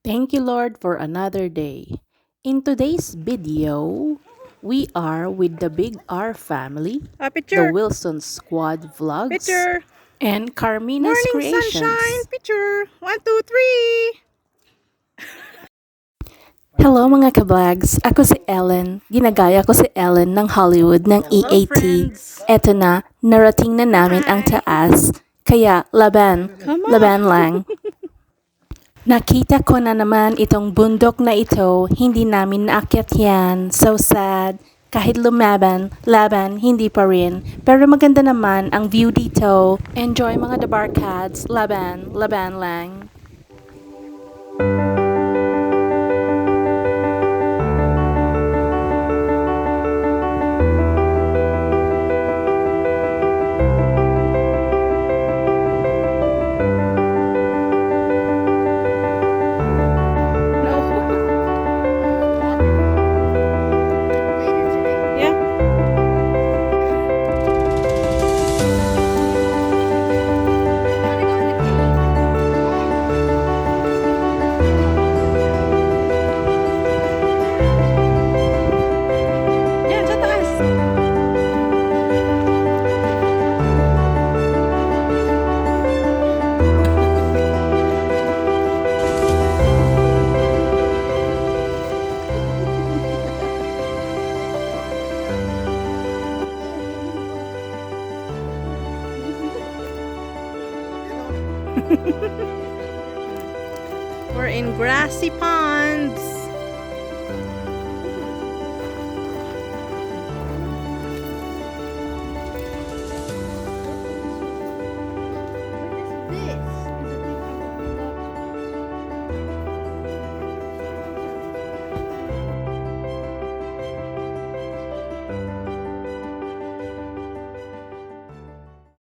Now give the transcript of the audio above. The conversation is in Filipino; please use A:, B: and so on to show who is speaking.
A: Thank you, Lord, for another day. In today's video, we are with the Big R family, the
B: Picture,
A: Wilson Squad Vlogs,
B: picture.
A: and Carmina's
B: Morning sunshine,
A: Creations.
B: picture. 1, 2, 3.
A: Hello mga kablags, ako si Ellen. Ginagaya ko si Ellen ng Hollywood ng
B: Hello,
A: EAT.
B: friends.
A: Eto na, narating na namin ang
B: Hi.
A: taas. Kaya, laban,
B: Come on.
A: laban lang. Nakita ko na naman itong bundok na ito, hindi namin naakyat yan. So sad. Kahit lumaban, laban, hindi pa rin. Pero maganda naman ang view dito. Enjoy mga dabarkads, laban, laban lang.
B: Yeah. Yan, sa taas. We're in Grassy Ponds.